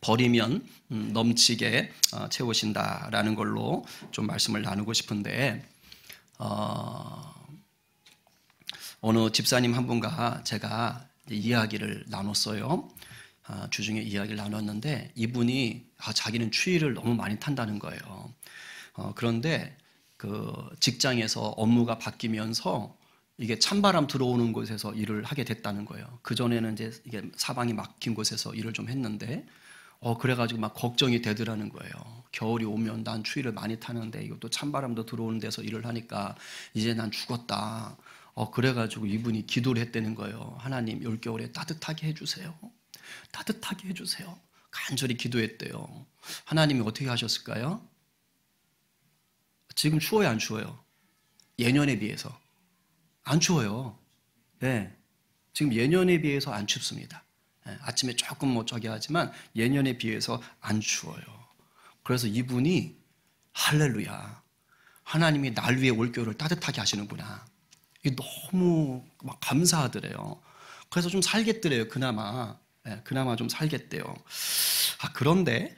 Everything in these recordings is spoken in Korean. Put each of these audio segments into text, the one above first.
버리면 넘치게 채우신다라는 걸로 좀 말씀을 나누고 싶은데, 어느 집사님 한 분과 제가 이야기를 나눴어요. 주중에 이야기를 나눴는데 이분이 자기는 추위를 너무 많이 탄다는 거예요. 그런데 그 직장에서 업무가 바뀌면서 이게 찬바람 들어오는 곳에서 일을 하게 됐다는 거예요. 그전에는 이제 이게 사방이 막힌 곳에서 일을 좀 했는데 그래가지고 막 걱정이 되더라는 거예요. 겨울이 오면 난 추위를 많이 타는데 이것도 찬바람도 들어오는 데서 일을 하니까 이제 난 죽었다. 그래가지고 이분이 기도를 했다는 거예요. 하나님, 올겨울에 따뜻하게 해주세요. 따뜻하게 해주세요. 간절히 기도했대요. 하나님이 어떻게 하셨을까요? 지금 추워요, 안 추워요? 예년에 비해서 안 추워요. 네, 지금 예년에 비해서 안 춥습니다. 아침에 조금 하지만 예년에 비해서 안 추워요. 그래서 이분이 할렐루야, 하나님이 날 위해 올겨울을 따뜻하게 하시는구나, 이게 너무 막 감사하더래요. 그래서 좀 살겠더래요. 그나마 좀 살겠대요. 그런데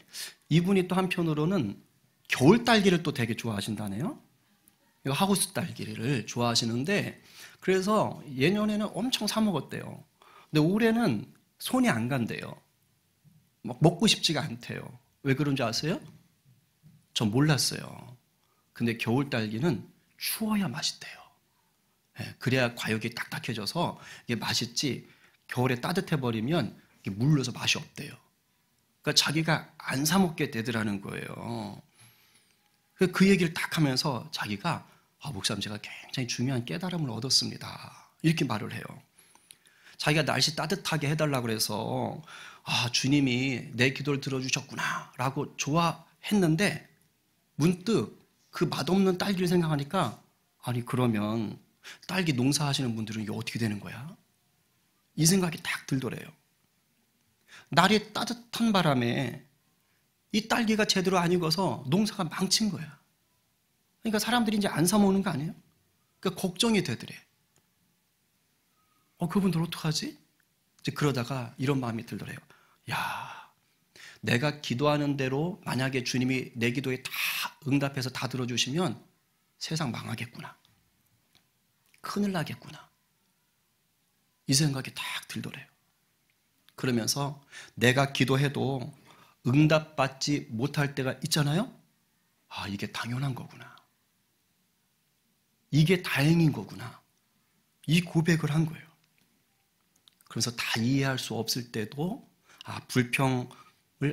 이분이 또 한편으로는 겨울 딸기를 또 되게 좋아하신다네요. 이거 하우스 딸기를 좋아하시는데, 그래서 예년에는 엄청 사 먹었대요. 근데 올해는 손이 안 간대요. 막 먹고 싶지가 않대요. 왜 그런지 아세요? 전 몰랐어요. 근데 겨울 딸기는 추워야 맛있대요. 그래야 과육이 딱딱해져서 이게 맛있지, 겨울에 따뜻해 버리면 이게 물러서 맛이 없대요. 그러니까 자기가 안 사 먹게 되더라는 거예요. 그 얘기를 딱 하면서 자기가 목사님, 제가 굉장히 중요한 깨달음을 얻었습니다, 이렇게 말을 해요. 자기가 날씨 따뜻하게 해달라고 그래서 주님이 내 기도를 들어주셨구나 라고 좋아했는데, 문득 그 맛없는 딸기를 생각하니까, 아니 그러면 딸기 농사하시는 분들은 이게 어떻게 되는 거야? 이 생각이 딱 들더래요. 날이 따뜻한 바람에 이 딸기가 제대로 안 익어서 농사가 망친 거야. 그러니까 사람들이 이제 안 사 먹는 거 아니에요? 그러니까 걱정이 되더래. 그분들 어떡하지? 이제 그러다가 이런 마음이 들더래요. 야, 내가 기도하는 대로 만약에 주님이 내 기도에 다 응답해서 다 들어주시면 세상 망하겠구나, 큰일 나겠구나, 이 생각이 딱 들더래요. 그러면서 내가 기도해도 응답받지 못할 때가 있잖아요. 이게 당연한 거구나, 이게 다행인 거구나, 이 고백을 한 거예요. 그래서 다 이해할 수 없을 때도 불평을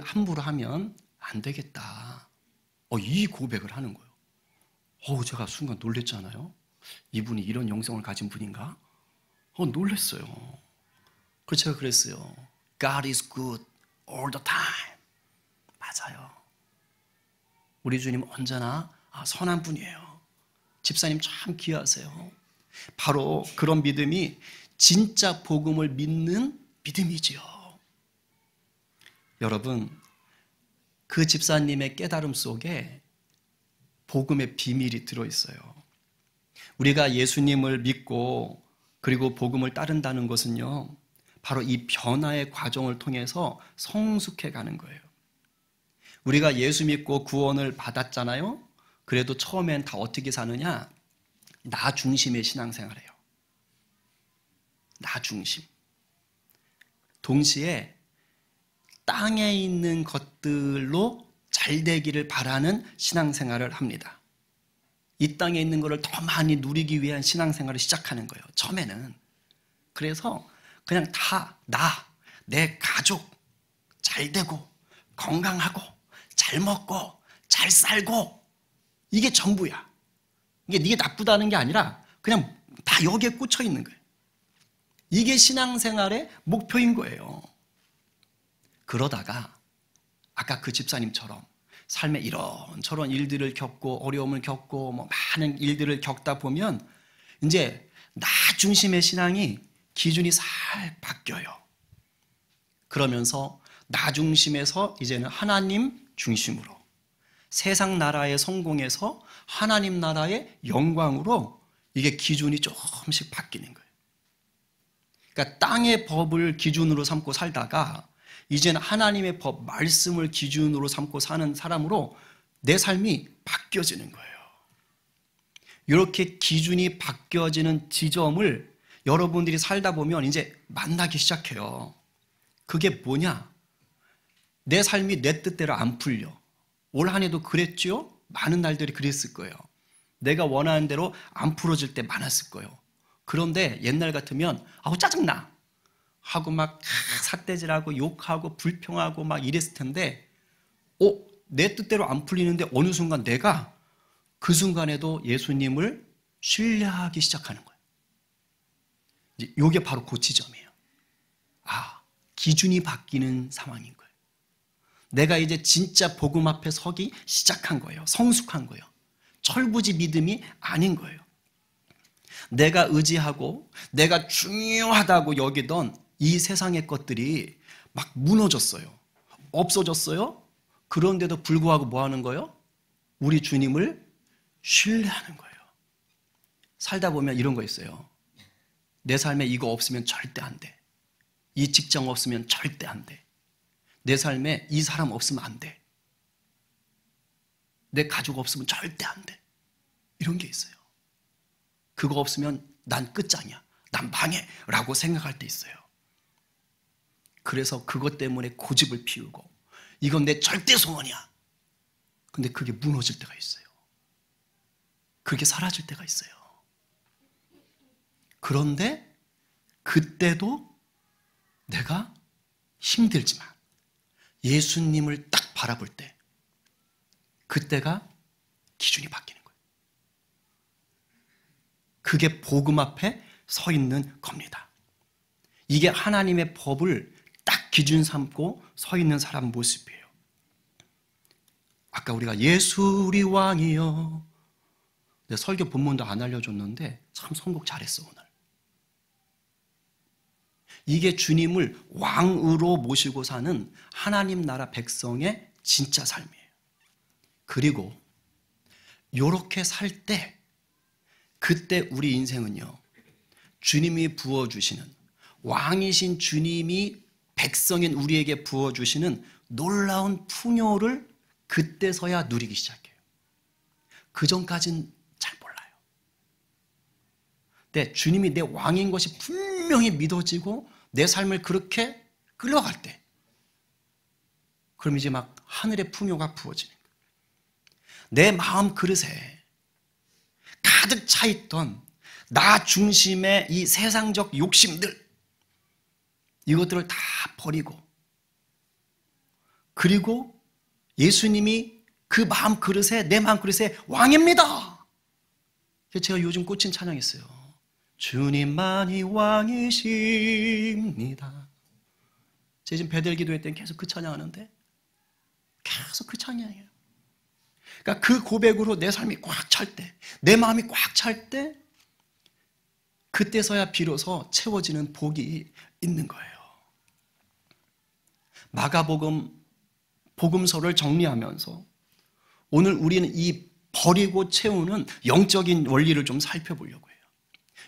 함부로 하면 안 되겠다, 이 고백을 하는 거예요. 제가 순간 놀랬잖아요. 이분이 이런 영성을 가진 분인가? 놀랬어요. 그래서 제가 그랬어요. God is good all the time. 맞아요. 우리 주님 언제나 선한 분이에요. 집사님 참 귀하세요. 바로 그런 믿음이 진짜 복음을 믿는 믿음이지요. 여러분, 그 집사님의 깨달음 속에 복음의 비밀이 들어있어요. 우리가 예수님을 믿고 그리고 복음을 따른다는 것은요, 바로 이 변화의 과정을 통해서 성숙해 가는 거예요. 우리가 예수 믿고 구원을 받았잖아요. 그래도 처음엔 다 어떻게 사느냐? 나 중심의 신앙생활이에요. 나 중심. 동시에 땅에 있는 것들로 잘 되기를 바라는 신앙생활을 합니다. 이 땅에 있는 것을 더 많이 누리기 위한 신앙생활을 시작하는 거예요, 처음에는. 그래서 그냥 다 내 가족 잘 되고 건강하고 잘 먹고 잘 살고, 이게 전부야. 이게 나쁘다는 게 아니라 그냥 다 여기에 꽂혀 있는 거예요. 이게 신앙생활의 목표인 거예요. 그러다가 아까 그 집사님처럼 삶에 이런저런 일들을 겪고 어려움을 겪고 많은 일들을 겪다 보면 이제 나 중심의 신앙이 기준이 살 바뀌어요. 그러면서 나 중심에서 이제는 하나님 중심으로, 세상 나라의 성공에서 하나님 나라의 영광으로 이게 기준이 조금씩 바뀌는 거예요. 그러니까 땅의 법을 기준으로 삼고 살다가 이제는 하나님의 법, 말씀을 기준으로 삼고 사는 사람으로 내 삶이 바뀌어지는 거예요. 이렇게 기준이 바뀌어지는 지점을 여러분들이 살다 보면 이제 만나기 시작해요. 그게 뭐냐? 내 삶이 내 뜻대로 안 풀려. 올 한 해도 그랬죠? 많은 날들이 그랬을 거예요. 내가 원하는 대로 안 풀어질 때 많았을 거예요. 그런데 옛날 같으면 아우 짜증나 하고 막 삿대질하고 욕하고 불평하고 막 이랬을 텐데 내 뜻대로 안 풀리는데 어느 순간 내가 그 순간에도 예수님을 신뢰하기 시작하는 거예요. 이게 바로 그 지점이에요. 기준이 바뀌는 상황인 거예요. 내가 이제 진짜 복음 앞에 서기 시작한 거예요. 성숙한 거예요. 철부지 믿음이 아닌 거예요. 내가 의지하고 내가 중요하다고 여기던 이 세상의 것들이 막 무너졌어요. 없어졌어요. 그런데도 불구하고 뭐 하는 거예요? 우리 주님을 신뢰하는 거예요. 살다 보면 이런 거 있어요. 내 삶에 이거 없으면 절대 안 돼. 이 직장 없으면 절대 안 돼. 내 삶에 이 사람 없으면 안 돼. 내 가족 없으면 절대 안 돼. 이런 게 있어요. 그거 없으면 난 끝장이야. 난 망해. 라고 생각할 때 있어요. 그래서 그것 때문에 고집을 피우고 이건 내 절대 소원이야. 근데 그게 무너질 때가 있어요. 그게 사라질 때가 있어요. 그런데 그때도 내가 힘들지만 예수님을 딱 바라볼 때 그때가 기준이 바뀌는 거예요. 그게 복음 앞에 서 있는 겁니다. 이게 하나님의 법을 딱 기준 삼고 서 있는 사람 모습이에요. 아까 우리가 예수 우리 왕이여, 설교 본문도 안 알려줬는데 참 선곡 잘했어 오늘. 이게 주님을 왕으로 모시고 사는 하나님 나라 백성의 진짜 삶이에요. 그리고 이렇게 살 때 그때 우리 인생은요, 주님이 부어주시는, 왕이신 주님이 백성인 우리에게 부어주시는 놀라운 풍요를 그때서야 누리기 시작해요. 그 전까지는 잘 몰라요. 근데 주님이 내 왕인 것이 분명히 믿어지고 내 삶을 그렇게 끌어갈 때, 그럼 이제 막 하늘의 풍요가 부어지는 거예요. 내 마음 그릇에 가득 차 있던 나 중심의 이 세상적 욕심들, 이것들을 다 버리고, 그리고 예수님이 그 마음 그릇에, 내 마음 그릇에 왕입니다. 제가 요즘 꽂힌 찬양했어요. 주님만이 왕이십니다. 제가 지금 베델 기도회 때는 계속 그 찬양하는데 계속 그 찬양이에요. 그러니까 그 고백으로 내 삶이 꽉 찰 때, 내 마음이 꽉 찰 때, 그때서야 비로소 채워지는 복이 있는 거예요. 마가복음 복음서를 정리하면서 오늘 우리는 이 버리고 채우는 영적인 원리를 좀 살펴보려고 해요.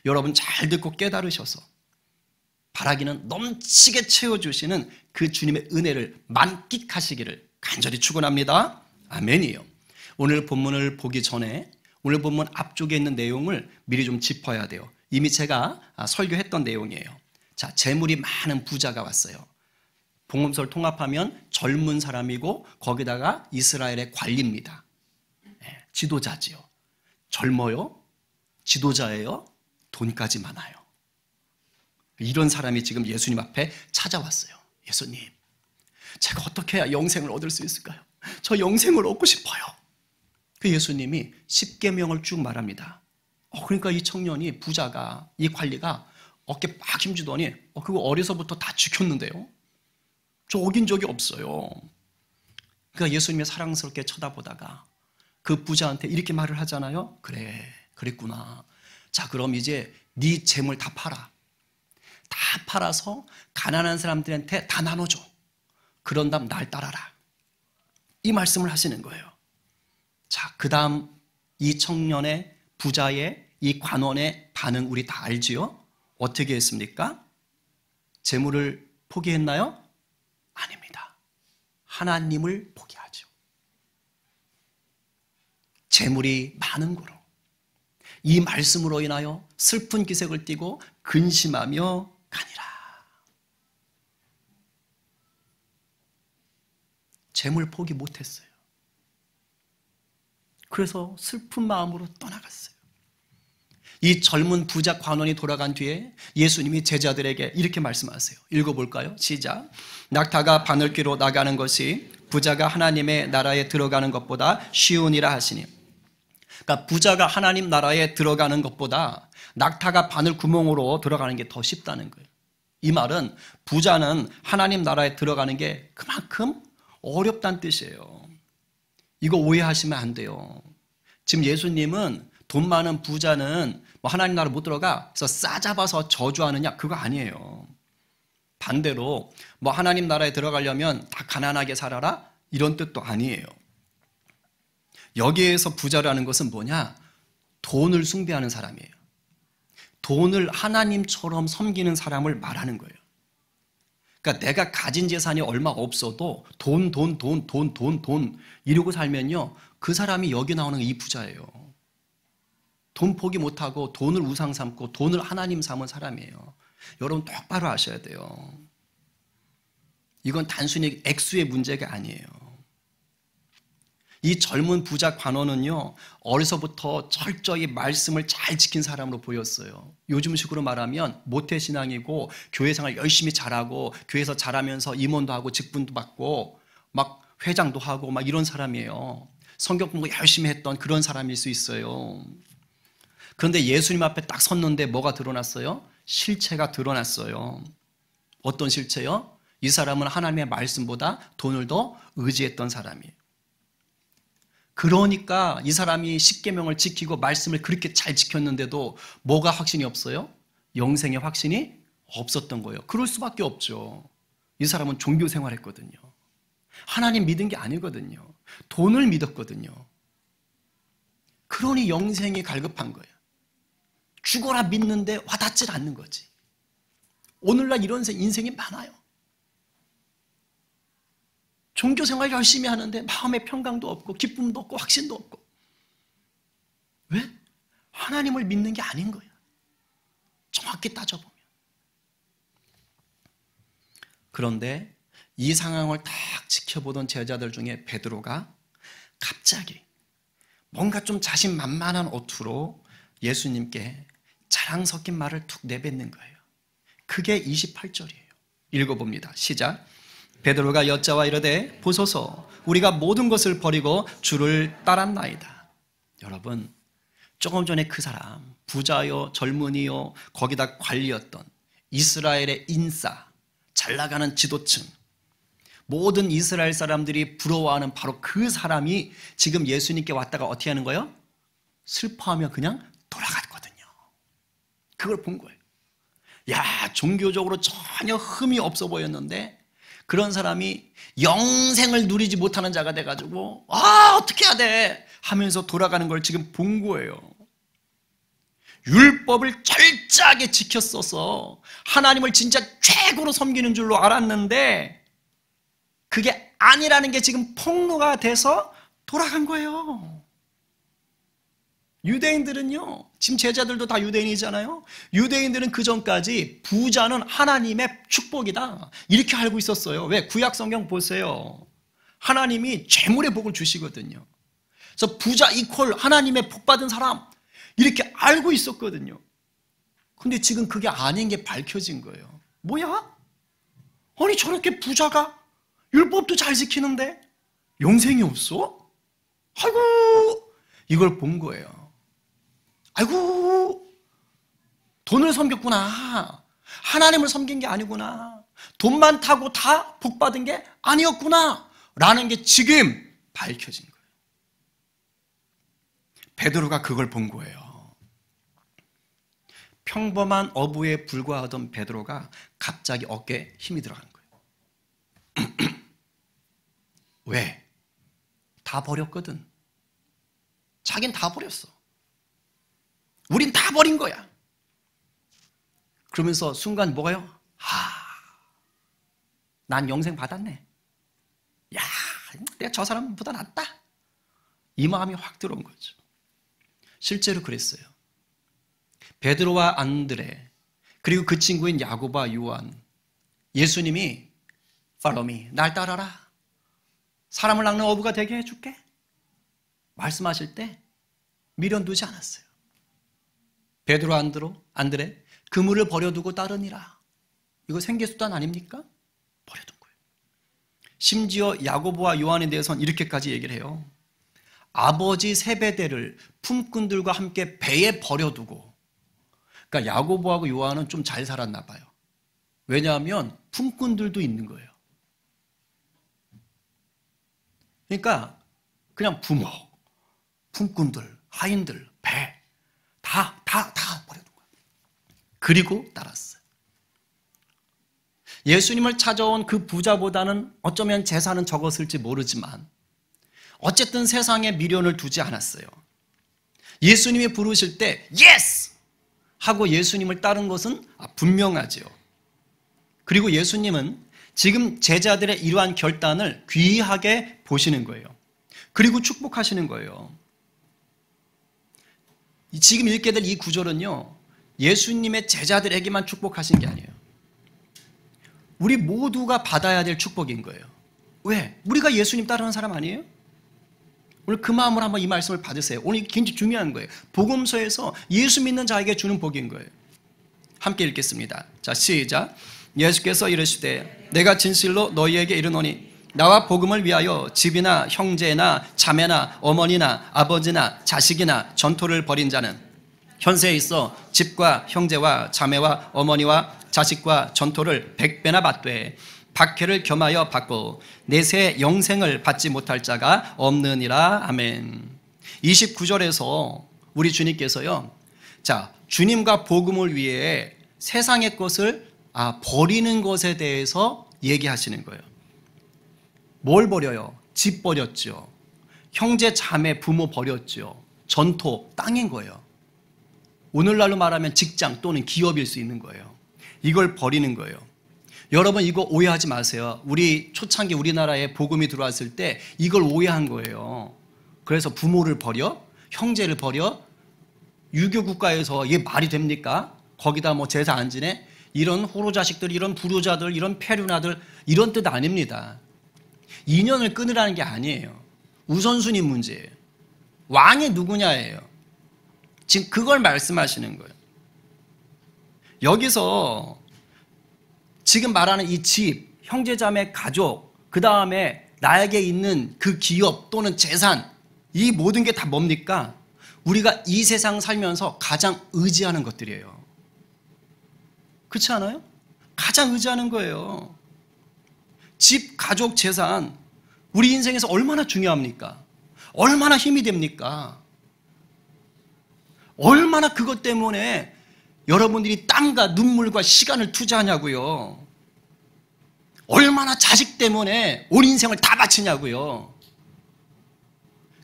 여러분 잘 듣고 깨달으셔서 바라기는 넘치게 채워주시는 그 주님의 은혜를 만끽하시기를 간절히 축원합니다. 아멘이요. 오늘 본문을 보기 전에 오늘 본문 앞쪽에 있는 내용을 미리 좀 짚어야 돼요. 이미 제가 설교했던 내용이에요. 자, 재물이 많은 부자가 왔어요. 복음서를 통합하면 젊은 사람이고 거기다가 이스라엘의 관리입니다. 지도자지요. 젊어요. 지도자예요. 돈까지 많아요. 이런 사람이 지금 예수님 앞에 찾아왔어요. 예수님, 제가 어떻게 해야 영생을 얻을 수 있을까요? 저 영생을 얻고 싶어요. 그 예수님이 십계명을 쭉 말합니다. 그러니까 이 청년이, 부자가, 이 관리가 어깨 빡 힘주더니 그거 어려서부터 다 지켰는데요. 저 어긴 적이 없어요. 그러니까 예수님이 사랑스럽게 쳐다보다가 그 부자한테 이렇게 말을 하잖아요. 그래, 그랬구나. 자, 그럼 이제 네 재물 다 팔아. 다 팔아서 가난한 사람들한테 다 나눠줘. 그런 다음 날 따라라. 이 말씀을 하시는 거예요. 자, 그 다음 이 청년의, 부자의, 이 관원의 반응 우리 다 알지요? 어떻게 했습니까? 재물을 포기했나요? 아닙니다. 하나님을 포기하죠. 재물이 많은 거로 이 말씀으로 인하여 슬픈 기색을 띠고 근심하며 가니라. 재물 포기 못했어요. 그래서 슬픈 마음으로 떠나갔어요. 이 젊은 부자 관원이 돌아간 뒤에 예수님이 제자들에게 이렇게 말씀하세요. 읽어볼까요? 시작. 낙타가 바늘귀로 나가는 것이 부자가 하나님의 나라에 들어가는 것보다 쉬우니라 하시니. 그러니까 부자가 하나님 나라에 들어가는 것보다 낙타가 바늘 구멍으로 들어가는 게 더 쉽다는 거예요. 이 말은 부자는 하나님 나라에 들어가는 게 그만큼 어렵다는 뜻이에요. 이거 오해하시면 안 돼요. 지금 예수님은 돈 많은 부자는 뭐 하나님 나라 못 들어가 그래서 싸잡아서 저주하느냐 그거 아니에요. 반대로 뭐 하나님 나라에 들어가려면 다 가난하게 살아라 이런 뜻도 아니에요. 여기에서 부자라는 것은 뭐냐? 돈을 숭배하는 사람이에요. 돈을 하나님처럼 섬기는 사람을 말하는 거예요. 그러니까 내가 가진 재산이 얼마 없어도 돈 이러고 살면요 그 사람이 여기 나오는 이 부자예요. 돈 포기 못하고 돈을 우상 삼고 돈을 하나님 삼은 사람이에요. 여러분 똑바로 아셔야 돼요. 이건 단순히 액수의 문제가 아니에요. 이 젊은 부자 관원은요 어려서부터 철저히 말씀을 잘 지킨 사람으로 보였어요. 요즘식으로 말하면 모태신앙이고 교회생활 열심히 잘하고 교회에서 잘하면서 임원도 하고 직분도 받고 막 회장도 하고 막 이런 사람이에요. 성경 공부 열심히 했던 그런 사람일 수 있어요. 그런데 예수님 앞에 딱 섰는데 뭐가 드러났어요? 실체가 드러났어요. 어떤 실체요? 이 사람은 하나님의 말씀보다 돈을 더 의지했던 사람이에요. 그러니까 이 사람이 십계명을 지키고 말씀을 그렇게 잘 지켰는데도 뭐가 확신이 없어요? 영생의 확신이 없었던 거예요. 그럴 수밖에 없죠. 이 사람은 종교 생활했거든요. 하나님 믿은 게 아니거든요. 돈을 믿었거든요. 그러니 영생이 갈급한 거예요. 죽어라 믿는데 와닿질 않는 거지. 오늘날 이런 인생이 많아요. 종교생활 열심히 하는데 마음의 평강도 없고 기쁨도 없고 확신도 없고. 왜? 하나님을 믿는 게 아닌 거예요. 정확히 따져보면. 그런데 이 상황을 딱 지켜보던 제자들 중에 베드로가 갑자기 뭔가 좀 자신만만한 어투로 예수님께 자랑 섞인 말을 툭 내뱉는 거예요. 그게 28절이에요. 읽어봅니다. 시작. 베드로가 여짜와 이르되 보소서 우리가 모든 것을 버리고 주를 따랐나이다. 여러분 조금 전에 그 사람 부자요 젊은이요 거기다 관리였던 이스라엘의 인싸 잘 나가는 지도층 모든 이스라엘 사람들이 부러워하는 바로 그 사람이 지금 예수님께 왔다가 어떻게 하는 거예요? 슬퍼하며 그냥 돌아갔거든요. 그걸 본 거예요. 야 종교적으로 전혀 흠이 없어 보였는데 그런 사람이 영생을 누리지 못하는 자가 돼가지고 어떻게 해야 돼 하면서 돌아가는 걸 지금 본 거예요. 율법을 철저하게 지켰어서 하나님을 진짜 최고로 섬기는 줄로 알았는데 그게 아니라는 게 지금 폭로가 돼서 돌아간 거예요. 유대인들은요 지금 제자들도 다 유대인이잖아요. 유대인들은 그전까지 부자는 하나님의 축복이다 이렇게 알고 있었어요. 왜? 구약 성경 보세요. 하나님이 재물의 복을 주시거든요. 그래서 부자 이퀄 하나님의 복 받은 사람 이렇게 알고 있었거든요. 근데 지금 그게 아닌 게 밝혀진 거예요. 뭐야? 아니 저렇게 부자가 율법도 잘 지키는데 영생이 없어? 아이고 이걸 본 거예요. 아이고 돈을 섬겼구나. 하나님을 섬긴 게 아니구나. 돈 많다고 다 복 받은 게 아니었구나 라는 게 지금 밝혀진 거예요. 베드로가 그걸 본 거예요. 평범한 어부에 불과하던 베드로가 갑자기 어깨에 힘이 들어간 거예요. 왜? 다 버렸거든. 자긴 다 버렸어. 우린 다 버린 거야. 그러면서 순간 뭐가요? 난 영생 받았네. 야, 내가 저 사람보다 낫다. 이 마음이 확 들어온 거죠. 실제로 그랬어요. 베드로와 안드레, 그리고 그 친구인 야고보와 요한, 예수님이 Follow me, 날 따라라. 사람을 낚는 어부가 되게 해줄게. 말씀하실 때 미련두지 않았어요. 베드로, 안드레, 그물을 버려두고 따르니라. 이거 생계수단 아닙니까? 버려둔 거예요. 심지어 야고보와 요한에 대해서는 이렇게까지 얘기를 해요. 아버지 세베대를 품꾼들과 함께 배에 버려두고, 그러니까 야고보하고 요한은 좀 잘 살았나 봐요. 왜냐하면 품꾼들도 있는 거예요. 그러니까 그냥 부모, 품꾼들, 하인들, 배 다 버려둔 거예요. 그리고 따랐어요. 예수님을 찾아온 그 부자보다는 어쩌면 재산은 적었을지 모르지만 어쨌든 세상에 미련을 두지 않았어요. 예수님이 부르실 때 예스! 하고 예수님을 따른 것은 분명하지요. 그리고 예수님은 지금 제자들의 이러한 결단을 귀하게 보시는 거예요. 그리고 축복하시는 거예요. 지금 읽게 될 이 구절은요, 예수님의 제자들에게만 축복하신 게 아니에요. 우리 모두가 받아야 될 축복인 거예요. 왜? 우리가 예수님 따르는 사람 아니에요? 오늘 그 마음으로 한번 이 말씀을 받으세요. 오늘 이게 굉장히 중요한 거예요. 복음서에서 예수 믿는 자에게 주는 복인 거예요. 함께 읽겠습니다. 자, 시작. 예수께서 이르시되 내가 진실로 너희에게 이르노니 나와 복음을 위하여 집이나 형제나 자매나 어머니나 아버지나 자식이나 전토를 벌인 자는 현세에 있어 집과 형제와 자매와 어머니와 자식과 전토를 100배나 받되 박해를 겸하여 받고 내세 영생을 받지 못할 자가 없느니라. 아멘. 29절에서 우리 주님께서요, 자, 주님과 복음을 위해 세상의 것을 버리는 것에 대해서 얘기하시는 거예요. 뭘 버려요? 집 버렸죠. 형제, 자매, 부모 버렸죠. 전토, 땅인 거예요. 오늘날로 말하면 직장 또는 기업일 수 있는 거예요. 이걸 버리는 거예요. 여러분 이거 오해하지 마세요. 우리 초창기 우리나라에 복음이 들어왔을 때 이걸 오해한 거예요. 그래서 부모를 버려? 형제를 버려? 유교 국가에서 이게 말이 됩니까? 거기다 뭐 제사 안 지내? 이런 호로 자식들, 이런 불효자들, 이런 폐륜아들, 이런 뜻 아닙니다. 인연을 끊으라는 게 아니에요. 우선순위 문제예요. 왕이 누구냐예요. 지금 그걸 말씀하시는 거예요. 여기서 지금 말하는 이 집, 형제자매, 가족, 그 다음에 나에게 있는 그 기업 또는 재산, 이 모든 게 다 뭡니까? 우리가 이 세상 살면서 가장 의지하는 것들이에요. 그렇지 않아요? 가장 의지하는 거예요. 집, 가족, 재산, 우리 인생에서 얼마나 중요합니까? 얼마나 힘이 됩니까? 얼마나 그것 때문에 여러분들이 땀과 눈물과 시간을 투자하냐고요. 얼마나 자식 때문에 온 인생을 다 바치냐고요.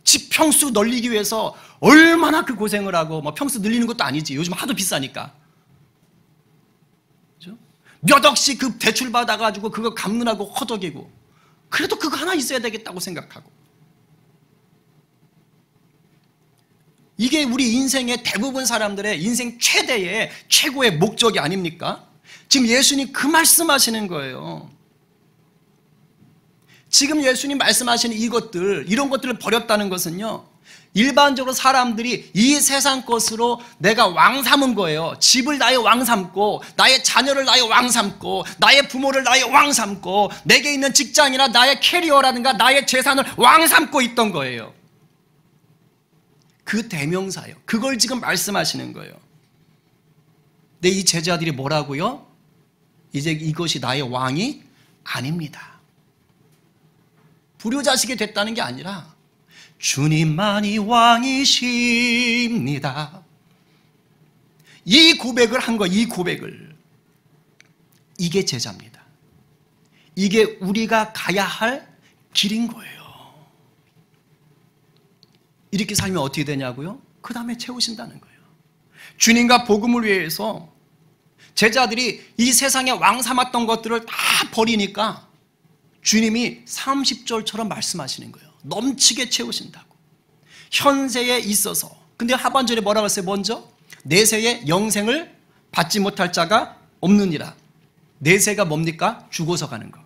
집 평수 늘리기 위해서 얼마나 그 고생을 하고, 뭐 평수 늘리는 것도 아니지. 요즘 하도 비싸니까. 그죠? 몇 억씩 그 대출 받아가지고 그거 갚느라고 허덕이고, 그래도 그거 하나 있어야 되겠다고 생각하고. 이게 우리 인생의 대부분 사람들의 인생 최고의 목적이 아닙니까? 지금 예수님 그 말씀하시는 거예요. 지금 예수님 말씀하시는 이런 것들을 버렸다는 것은요, 일반적으로 사람들이 이 세상 것으로 내가 왕 삼은 거예요. 집을 나의 왕 삼고, 나의 자녀를 나의 왕 삼고, 나의 부모를 나의 왕 삼고, 내게 있는 직장이나 나의 캐리어라든가 나의 재산을 왕 삼고 있던 거예요. 그 대명사예요. 그걸 지금 말씀하시는 거예요. 근데 이 제자들이 뭐라고요? 이제 이것이 나의 왕이 아닙니다. 불효자식이 됐다는 게 아니라 주님만이 왕이십니다. 이 고백을 한 거예요. 이 고백을. 이게 제자입니다. 이게 우리가 가야 할 길인 거예요. 이렇게 살면 어떻게 되냐고요? 그 다음에 채우신다는 거예요. 주님과 복음을 위해서 제자들이 이 세상에 왕 삼았던 것들을 다 버리니까 주님이 30절처럼 말씀하시는 거예요. 넘치게 채우신다고. 현세에 있어서. 근데 하반절에 뭐라고 했어요? 먼저 내세에 영생을 받지 못할 자가 없느니라. 내세가 뭡니까? 죽어서 가는 거.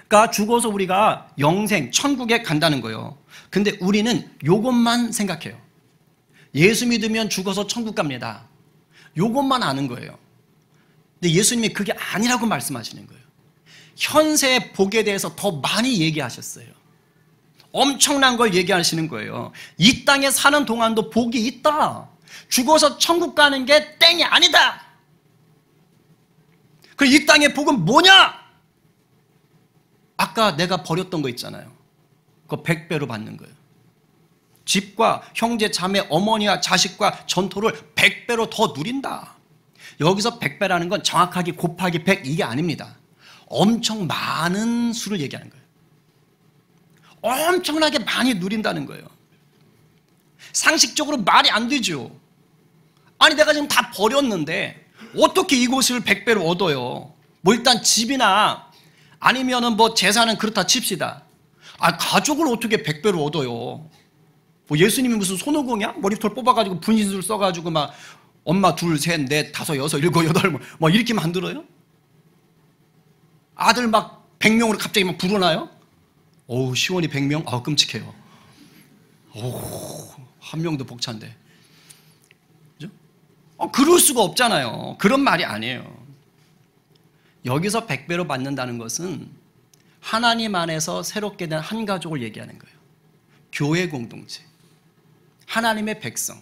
그러니까 죽어서 우리가 영생, 천국에 간다는 거예요. 근데 우리는 요것만 생각해요. 예수 믿으면 죽어서 천국 갑니다. 요것만 아는 거예요. 근데 예수님이 그게 아니라고 말씀하시는 거예요. 현세의 복에 대해서 더 많이 얘기하셨어요. 엄청난 걸 얘기하시는 거예요. 이 땅에 사는 동안도 복이 있다. 죽어서 천국 가는 게 땡이 아니다. 그럼 이 땅의 복은 뭐냐? 아까 내가 버렸던 거 있잖아요. 그거 100배로 받는 거예요. 집과 형제, 자매, 어머니와 자식과 전토를 100배로 더 누린다. 여기서 100배라는 건 정확하게 곱하기 100 이게 아닙니다. 엄청 많은 수를 얘기하는 거예요. 엄청나게 많이 누린다는 거예요. 상식적으로 말이 안 되죠. 아니 내가 지금 다 버렸는데 어떻게 이곳을 100배로 얻어요? 뭐 일단 집이나 아니면은 뭐 재산은 그렇다 칩시다. 아 가족을 어떻게 100배로 얻어요? 뭐 예수님이 무슨 손오공이야? 머리털 뽑아가지고 분신술 써가지고 막 엄마 둘, 셋, 넷, 다섯, 여섯, 일곱, 여덟 뭐 이렇게 만들어요? 아들 막 100명으로 갑자기 막 불어나요? 어우 시원이 100명? 아 끔찍해요. 오, 한 명도 벅찬데. 그죠? 그럴 수가 없잖아요. 그런 말이 아니에요. 여기서 100배로 받는다는 것은 하나님 안에서 새롭게 된 한 가족을 얘기하는 거예요. 교회 공동체. 하나님의 백성.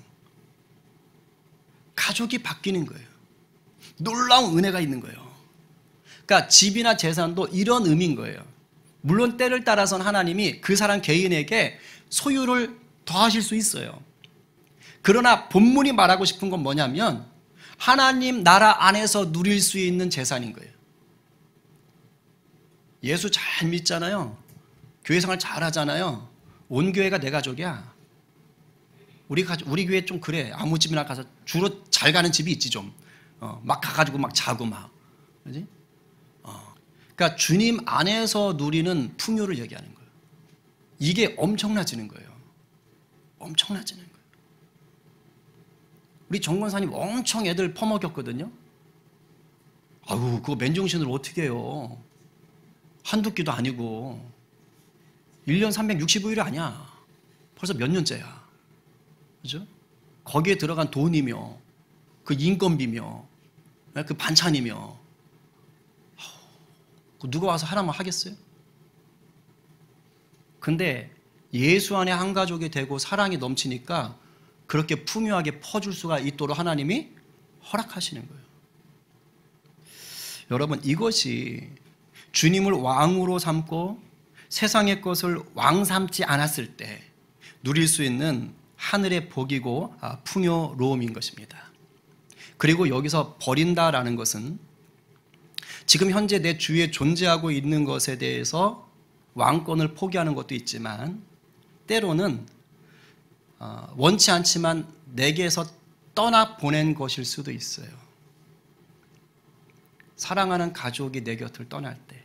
가족이 바뀌는 거예요. 놀라운 은혜가 있는 거예요. 그러니까 집이나 재산도 이런 의미인 거예요. 물론 때를 따라서는 하나님이 그 사람 개인에게 소유를 더하실 수 있어요. 그러나 본문이 말하고 싶은 건 뭐냐면 하나님 나라 안에서 누릴 수 있는 재산인 거예요. 예수 잘 믿잖아요. 교회 생활 잘 하잖아요. 온 교회가 내 가족이야. 우리 교회 좀 그래. 아무 집이나 가서 주로 잘 가는 집이 있지 좀. 막 가가지고 막 자고 막. 그지? 그러니까 주님 안에서 누리는 풍요를 얘기하는 거예요. 이게 엄청나지는 거예요. 엄청나지는 거예요. 우리 정 권사님 엄청 애들 퍼먹였거든요. 아유, 그거 맨정신으로 어떻게 해요? 한두 끼도 아니고 1년 365일이 아니야. 벌써 몇 년째야. 그죠? 거기에 들어간 돈이며 그 인건비며 그 반찬이며 누가 와서 하라면 하겠어요? 근데 예수 안에 한 가족이 되고 사랑이 넘치니까 그렇게 풍요하게 퍼줄 수가 있도록 하나님이 허락하시는 거예요. 여러분 이것이 주님을 왕으로 삼고 세상의 것을 왕 삼지 않았을 때 누릴 수 있는 하늘의 복이고 풍요로움인 것입니다. 그리고 여기서 버린다라는 것은 지금 현재 내 주위에 존재하고 있는 것에 대해서 왕권을 포기하는 것도 있지만 때로는 원치 않지만 내게서 떠나 보낸 것일 수도 있어요. 사랑하는 가족이 내 곁을 떠날 때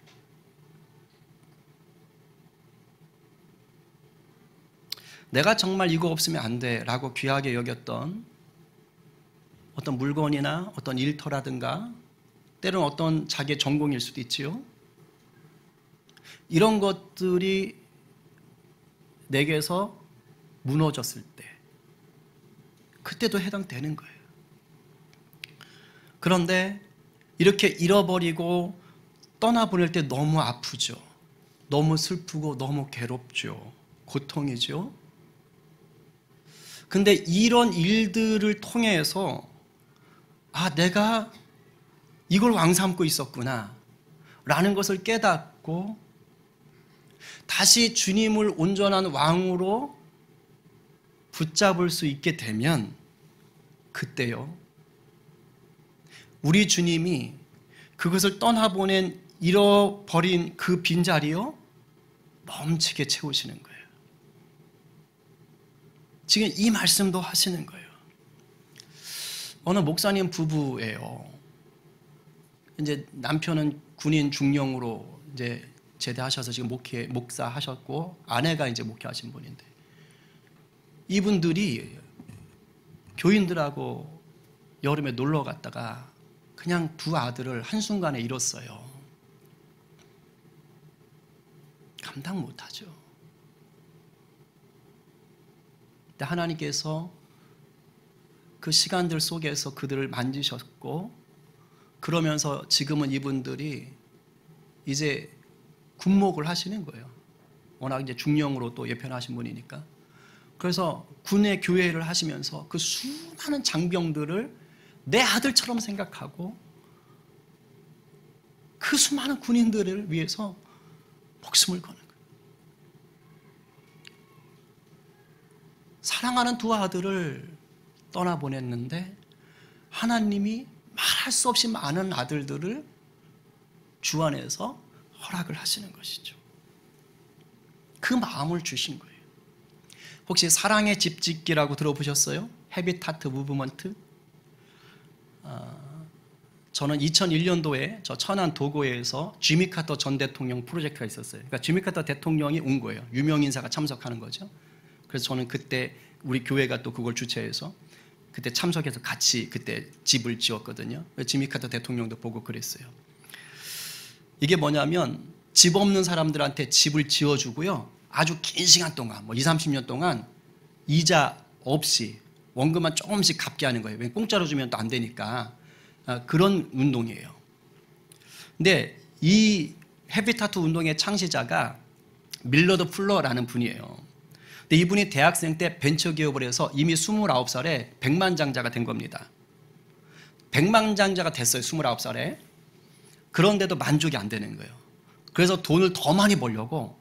내가 정말 이거 없으면 안 돼 라고 귀하게 여겼던 어떤 물건이나 어떤 일터라든가 때로는 어떤 자기의 전공일 수도 있지요. 이런 것들이 내게서 무너졌을 때 그때도 해당되는 거예요. 그런데 이렇게 잃어버리고 떠나보낼 때 너무 아프죠. 너무 슬프고 너무 괴롭죠. 고통이죠. 근데 이런 일들을 통해서 내가 이걸 왕 삼고 있었구나 라는 것을 깨닫고 다시 주님을 온전한 왕으로 붙잡을 수 있게 되면 그때요 우리 주님이 그것을 떠나보낸 잃어버린 그 빈자리요 넘치게 채우시는 거예요. 지금 이 말씀도 하시는 거예요. 어느 목사님 부부예요. 이제 남편은 군인 중령으로 이제 제대하셔서 지금 목사하셨고 아내가 이제 목회하신 분인데 이분들이 교인들하고 여름에 놀러 갔다가 그냥 두 아들을 한순간에 잃었어요. 감당 못하죠. 근데 하나님께서 그 시간들 속에서 그들을 만지셨고 그러면서 지금은 이분들이 이제 군목을 하시는 거예요. 워낙 이제 중령으로 또 예편하신 분이니까. 그래서 군의 교회를 하시면서 그 수많은 장병들을 내 아들처럼 생각하고 그 수많은 군인들을 위해서 목숨을 거는 거예요. 사랑하는 두 아들을 떠나보냈는데 하나님이 말할 수 없이 많은 아들들을 주 안에서 허락을 하시는 것이죠. 그 마음을 주신 거예요. 혹시 사랑의 집 짓기라고 들어보셨어요? 헤비타트 무브먼트? 저는 2001년도에 저 천안 도고에서 지미 카터 전 대통령 프로젝트가 있었어요. 그러니까 지미 카터 대통령이 온 거예요. 유명 인사가 참석하는 거죠. 그래서 저는 그때 우리 교회가 또 그걸 주최해서 그때 참석해서 같이 그때 집을 지었거든요. 지미 카터 대통령도 보고 그랬어요. 이게 뭐냐면 집 없는 사람들한테 집을 지어주고요. 아주 긴 시간 동안, 뭐 20, 30년 동안 이자 없이 원금만 조금씩 갚게 하는 거예요. 공짜로 주면 또 안 되니까. 그런 운동이에요. 근데 이 헤비타트 운동의 창시자가 밀러드 풀러라는 분이에요. 근데 이분이 대학생 때 벤처기업을 해서 이미 29살에 백만장자가 된 겁니다. 백만장자가 됐어요. 29살에. 그런데도 만족이 안 되는 거예요. 그래서 돈을 더 많이 벌려고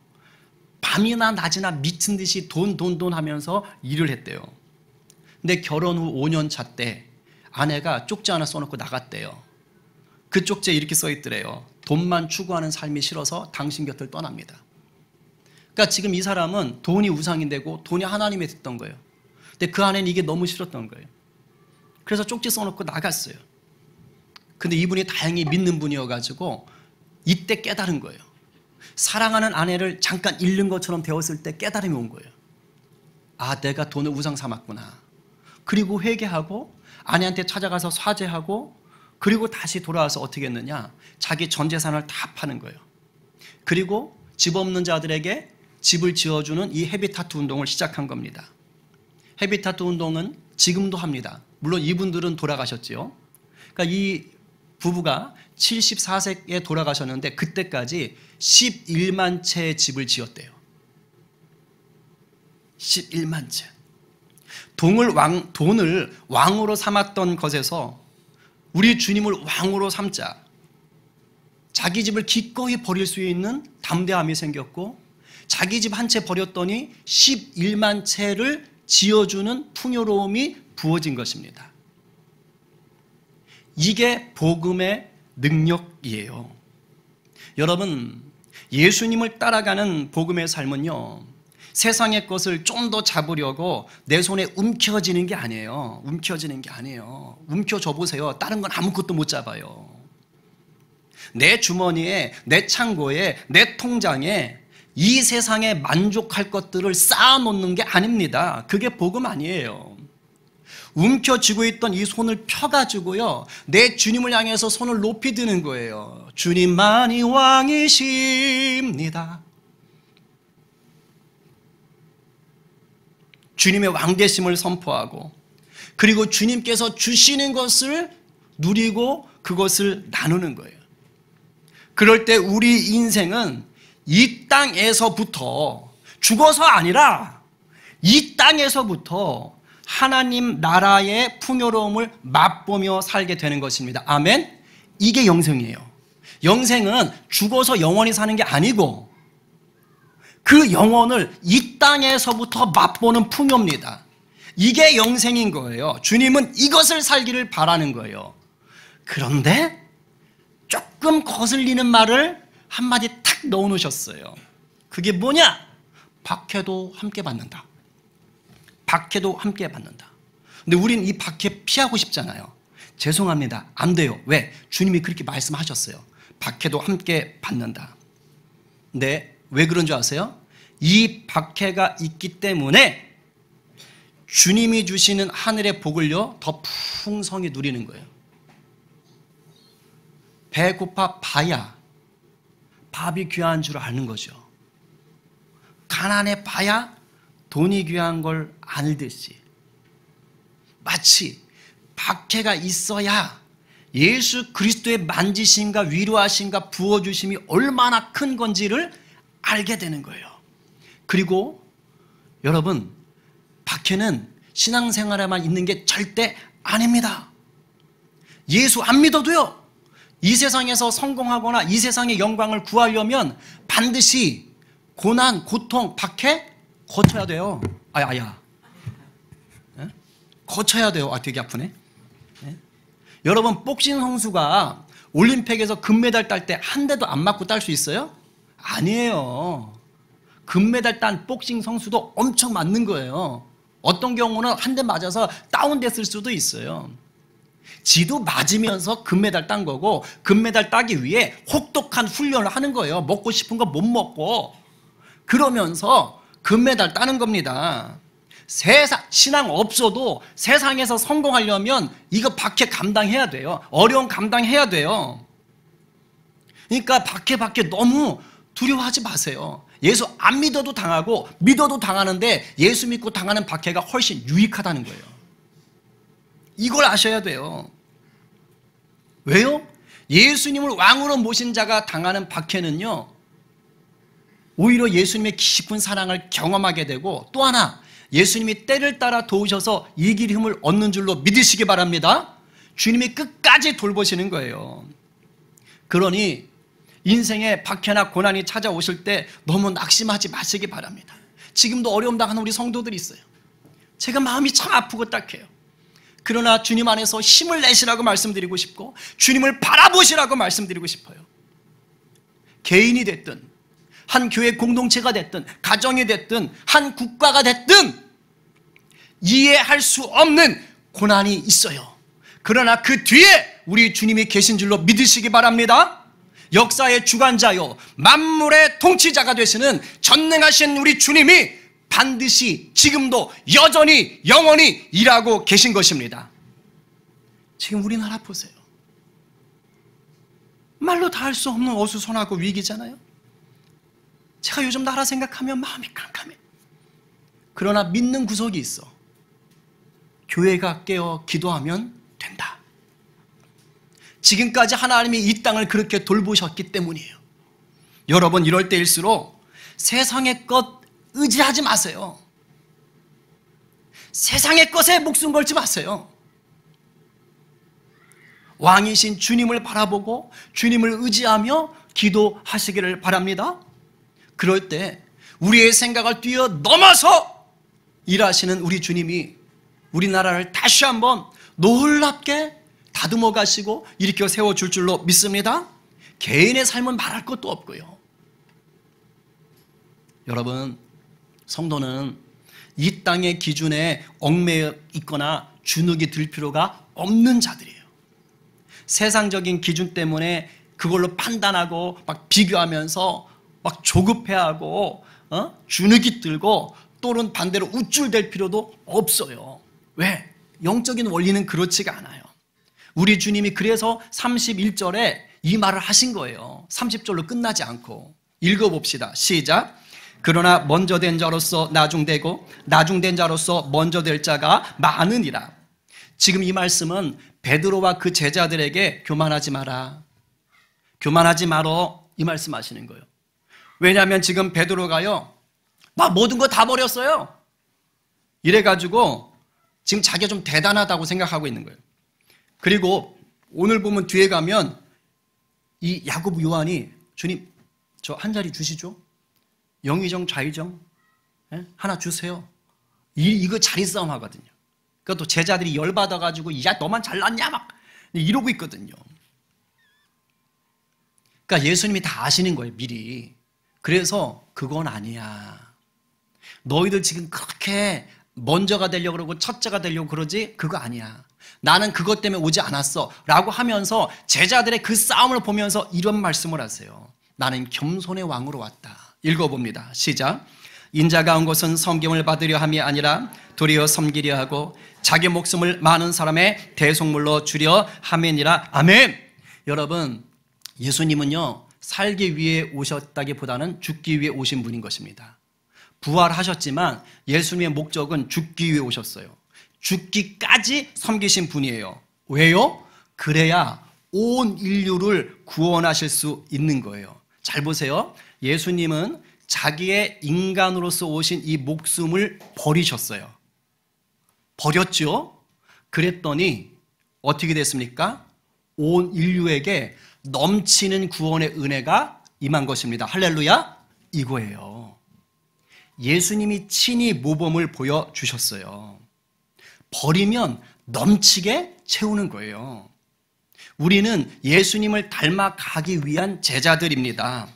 밤이나 낮이나 미친 듯이 돈 하면서 일을 했대요. 근데 결혼 후 5년 차 때 아내가 쪽지 하나 써놓고 나갔대요. 그 쪽지에 이렇게 써있더래요. 돈만 추구하는 삶이 싫어서 당신 곁을 떠납니다. 그러니까 지금 이 사람은 돈이 우상이 되고 돈이 하나님이 됐던 거예요. 근데 그 안에는 이게 너무 싫었던 거예요. 그래서 쪽지 써놓고 나갔어요. 근데 이분이 다행히 믿는 분이어가지고 이때 깨달은 거예요. 사랑하는 아내를 잠깐 잃는 것처럼 되었을 때 깨달음이 온 거예요. 아, 내가 돈을 우상 삼았구나. 그리고 회개하고 아내한테 찾아가서 사죄하고 그리고 다시 돌아와서 어떻게 했느냐. 자기 전 재산을 다 파는 거예요. 그리고 집 없는 자들에게 집을 지어주는 이 헤비타트 운동을 시작한 겁니다. 헤비타트 운동은 지금도 합니다. 물론 이분들은 돌아가셨지요. 그러니까 이 부부가 74세에 돌아가셨는데 그때까지 11만 채의 집을 지었대요. 11만 채. 돈을 왕으로 삼았던 것에서 우리 주님을 왕으로 삼자. 자기 집을 기꺼이 버릴 수 있는 담대함이 생겼고 자기 집 한 채 버렸더니 11만 채를 지어주는 풍요로움이 부어진 것입니다. 이게 복음의 능력이에요. 여러분, 예수님을 따라가는 복음의 삶은요, 세상의 것을 좀 더 잡으려고 내 손에 움켜쥐는 게 아니에요. 움켜쥐는 게 아니에요. 움켜줘 보세요. 다른 건 아무것도 못 잡아요. 내 주머니에, 내 창고에, 내 통장에 이 세상에 만족할 것들을 쌓아놓는 게 아닙니다. 그게 복음 아니에요. 움켜쥐고 있던 이 손을 펴가지고요, 내 주님을 향해서 손을 높이 드는 거예요. 주님만이 왕이십니다. 주님의 왕되심을 선포하고 그리고 주님께서 주시는 것을 누리고 그것을 나누는 거예요. 그럴 때 우리 인생은 이 땅에서부터 죽어서 아니라 이 땅에서부터 하나님 나라의 풍요로움을 맛보며 살게 되는 것입니다. 아멘? 이게 영생이에요. 영생은 죽어서 영원히 사는 게 아니고 그 영혼을 이 땅에서부터 맛보는 풍요입니다. 이게 영생인 거예요. 주님은 이것을 살기를 바라는 거예요. 그런데 조금 거슬리는 말을 한마디 탁 넣어놓으셨어요. 그게 뭐냐? 박해도 함께 받는다. 박해도 함께 받는다. 근데 우린 이 박해 피하고 싶잖아요. 죄송합니다. 안 돼요. 왜? 주님이 그렇게 말씀하셨어요. 박해도 함께 받는다. 네, 왜 그런 줄 아세요? 이 박해가 있기 때문에 주님이 주시는 하늘의 복을요 더 풍성히 누리는 거예요. 배고파 봐야 밥이 귀한 줄 아는 거죠. 가난해 봐야 돈이 귀한 걸 알듯이 마치 박해가 있어야 예수 그리스도의 만지심과 위로하심과 부어주심이 얼마나 큰 건지를 알게 되는 거예요. 그리고 여러분, 박해는 신앙생활에만 있는 게 절대 아닙니다. 예수 안 믿어도요, 이 세상에서 성공하거나 이 세상의 영광을 구하려면 반드시 고난, 고통, 박해 거쳐야 돼요. 아야. 거쳐야 돼요. 되게 아프네. 여러분, 복싱 선수가 올림픽에서 금메달 딸 때 한 대도 안 맞고 딸 수 있어요? 아니에요. 금메달 딴 복싱 선수도 엄청 맞는 거예요. 어떤 경우는 한 대 맞아서 다운됐을 수도 있어요. 지도 맞으면서 금메달 딴 거고, 금메달 따기 위해 혹독한 훈련을 하는 거예요. 먹고 싶은 거 못 먹고 그러면서 금메달 따는 겁니다. 신앙 없어도 세상에서 성공하려면 이거 박해 감당해야 돼요. 어려움 감당해야 돼요. 그러니까 박해 너무 두려워하지 마세요. 예수 안 믿어도 당하고 믿어도 당하는데 예수 믿고 당하는 박해가 훨씬 유익하다는 거예요. 이걸 아셔야 돼요. 왜요? 예수님을 왕으로 모신 자가 당하는 박해는요, 오히려 예수님의 깊은 사랑을 경험하게 되고, 또 하나 예수님이 때를 따라 도우셔서 이길 힘을 얻는 줄로 믿으시기 바랍니다. 주님이 끝까지 돌보시는 거예요. 그러니 인생에 박해나 고난이 찾아오실 때 너무 낙심하지 마시기 바랍니다. 지금도 어려움 당하는 우리 성도들이 있어요. 제가 마음이 참 아프고 딱해요. 그러나 주님 안에서 힘을 내시라고 말씀드리고 싶고, 주님을 바라보시라고 말씀드리고 싶어요. 개인이 됐든 한 교회 공동체가 됐든 가정이 됐든 한 국가가 됐든 이해할 수 없는 고난이 있어요. 그러나 그 뒤에 우리 주님이 계신 줄로 믿으시기 바랍니다. 역사의 주관자요 만물의 통치자가 되시는 전능하신 우리 주님이 반드시 지금도 여전히 영원히 일하고 계신 것입니다. 지금 우리나라 보세요. 말로 다 할 수 없는 어수선하고 위기잖아요. 제가 요즘 나라 생각하면 마음이 깜깜해. 그러나 믿는 구석이 있어. 교회가 깨어 기도하면 된다. 지금까지 하나님이 이 땅을 그렇게 돌보셨기 때문이에요. 여러분, 이럴 때일수록 세상의 것 의지하지 마세요. 세상의 것에 목숨 걸지 마세요. 왕이신 주님을 바라보고 주님을 의지하며 기도하시기를 바랍니다. 그럴 때 우리의 생각을 뛰어넘어서 일하시는 우리 주님이 우리나라를 다시 한번 놀랍게 다듬어 가시고 일으켜 세워줄 줄로 믿습니다. 개인의 삶은 말할 것도 없고요. 여러분, 성도는 이 땅의 기준에 얽매여 있거나 주눅이 들 필요가 없는 자들이에요. 세상적인 기준 때문에 그걸로 판단하고 막 비교하면서 막 조급해하고 주눅이 들고 또는 반대로 우쭐댈 필요도 없어요. 왜? 영적인 원리는 그렇지가 않아요. 우리 주님이 그래서 31절에 이 말을 하신 거예요. 30절로 끝나지 않고 읽어봅시다. 시작. 그러나 먼저 된 자로서 나중되고 나중된 자로서 먼저 될 자가 많으니라. 지금 이 말씀은 베드로와 그 제자들에게 교만하지 마라, 교만하지 말어, 이 말씀 하시는 거예요. 왜냐하면 지금 베드로가요 막 모든 거 다 버렸어요. 이래가지고 지금 자기가 좀 대단하다고 생각하고 있는 거예요. 그리고 오늘 보면 뒤에 가면 이 야고보 요한이 주님 저 한 자리 주시죠. 영의정 좌의정 하나 주세요. 이거 자리 싸움 하거든요. 그것도 제자들이 열받아가지고 야 너만 잘났냐 막 이러고 있거든요. 그러니까 예수님이 다 아시는 거예요 미리. 그래서 그건 아니야. 너희들 지금 그렇게 먼저가 되려고 그러고 첫째가 되려고 그러지 그거 아니야. 나는 그것 때문에 오지 않았어 라고 하면서 제자들의 그 싸움을 보면서 이런 말씀을 하세요. 나는 겸손의 왕으로 왔다. 읽어봅니다. 시작. 인자가 온 것은 섬김을 받으려 함이 아니라 도리어 섬기려 하고 자기 목숨을 많은 사람의 대속물로 주려 함이니라. 아멘. 여러분, 예수님은요 살기 위해 오셨다기보다는 죽기 위해 오신 분인 것입니다. 부활하셨지만 예수님의 목적은 죽기 위해 오셨어요. 죽기까지 섬기신 분이에요. 왜요? 그래야 온 인류를 구원하실 수 있는 거예요. 잘 보세요. 예수님은 자기의 인간으로서 오신 이 목숨을 버리셨어요. 버렸죠? 그랬더니 어떻게 됐습니까? 온 인류에게 넘치는 구원의 은혜가 임한 것입니다. 할렐루야! 이거예요. 예수님이 친히 모범을 보여주셨어요. 버리면 넘치게 채우는 거예요. 우리는 예수님을 닮아가기 위한 제자들입니다.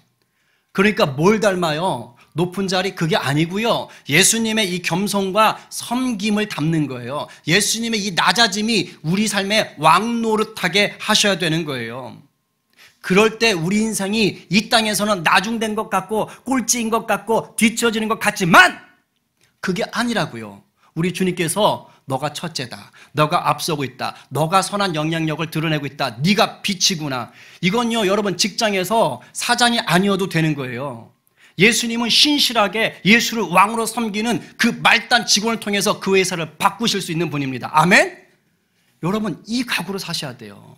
그러니까 뭘 닮아요? 높은 자리 그게 아니고요. 예수님의 이 겸손과 섬김을 담는 거예요. 예수님의 이 낮아짐이 우리 삶에 왕노릇하게 하셔야 되는 거예요. 그럴 때 우리 인생이 이 땅에서는 나중된 것 같고 꼴찌인 것 같고 뒤처지는 것 같지만 그게 아니라고요. 우리 주님께서 너가 첫째다. 너가 앞서고 있다. 너가 선한 영향력을 드러내고 있다. 네가 빛이구나. 이건요, 여러분 직장에서 사장이 아니어도 되는 거예요. 예수님은 신실하게 예수를 왕으로 섬기는 그 말단 직원을 통해서 그 회사를 바꾸실 수 있는 분입니다. 아멘? 여러분 이 각오로 사셔야 돼요.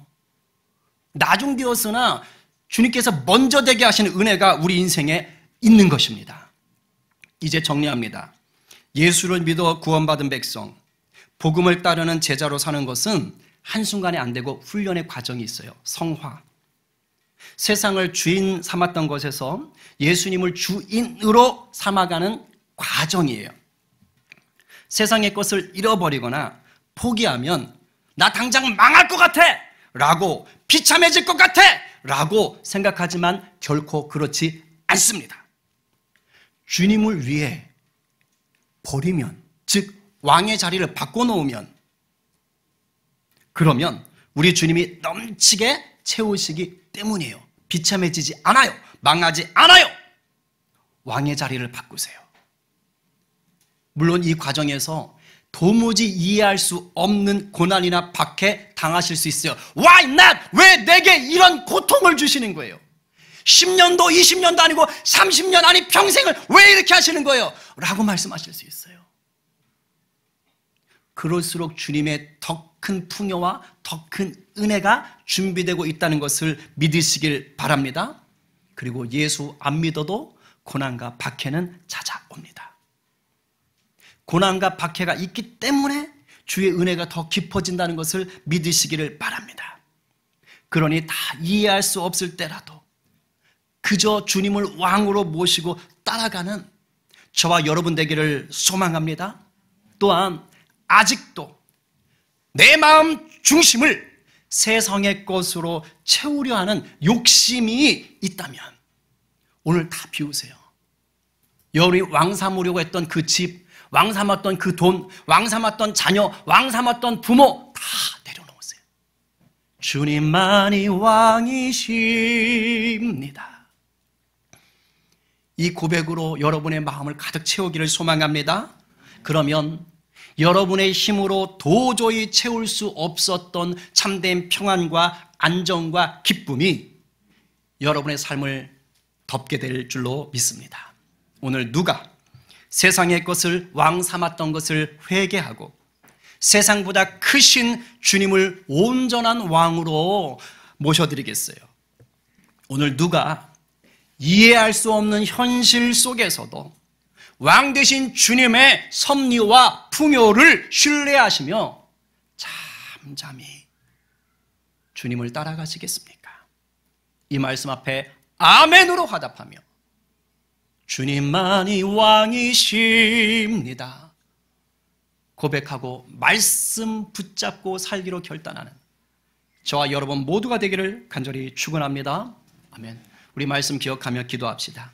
나중되었으나 주님께서 먼저 되게 하시는 은혜가 우리 인생에 있는 것입니다. 이제 정리합니다. 예수를 믿어 구원받은 백성, 복음을 따르는 제자로 사는 것은 한순간에 안 되고 훈련의 과정이 있어요. 성화. 세상을 주인 삼았던 것에서 예수님을 주인으로 삼아가는 과정이에요. 세상의 것을 잃어버리거나 포기하면 나 당장 망할 것 같아! 라고 비참해질 것 같아! 라고 생각하지만 결코 그렇지 않습니다. 주님을 위해 버리면, 즉 왕의 자리를 바꿔놓으면, 그러면 우리 주님이 넘치게 채우시기 때문이에요. 비참해지지 않아요. 망하지 않아요. 왕의 자리를 바꾸세요. 물론 이 과정에서 도무지 이해할 수 없는 고난이나 박해 당하실 수 있어요. Why not? 왜 내게 이런 고통을 주시는 거예요? 10년도 20년도 아니고 30년 아니 평생을 왜 이렇게 하시는 거예요? 라고 말씀하실 수 있어요. 그럴수록 주님의 더 큰 풍요와 더 큰 은혜가 준비되고 있다는 것을 믿으시길 바랍니다. 그리고 예수 안 믿어도 고난과 박해는 찾아옵니다. 고난과 박해가 있기 때문에 주의 은혜가 더 깊어진다는 것을 믿으시기를 바랍니다. 그러니 다 이해할 수 없을 때라도 그저 주님을 왕으로 모시고 따라가는 저와 여러분 되기를 소망합니다. 또한 아직도 내 마음 중심을 세상의 것으로 채우려 하는 욕심이 있다면 오늘 다 비우세요. 여러분이 왕 삼으려고 했던 그 집, 왕 삼았던 그 돈, 왕 삼았던 자녀, 왕 삼았던 부모 다 내려놓으세요. 주님만이 왕이십니다. 이 고백으로 여러분의 마음을 가득 채우기를 소망합니다. 그러면 여러분의 힘으로 도저히 채울 수 없었던 참된 평안과 안정과 기쁨이 여러분의 삶을 덮게 될 줄로 믿습니다. 오늘 누가 세상의 것을 왕 삼았던 것을 회개하고 세상보다 크신 주님을 온전한 왕으로 모셔드리겠어요? 오늘 누가 이해할 수 없는 현실 속에서도 왕 되신 주님의 섭리와 풍요를 신뢰하시며 잠잠히 주님을 따라가시겠습니까? 이 말씀 앞에 아멘으로 화답하며 주님만이 왕이십니다 고백하고 말씀 붙잡고 살기로 결단하는 저와 여러분 모두가 되기를 간절히 축원합니다. 아멘. 우리 말씀 기억하며 기도합시다.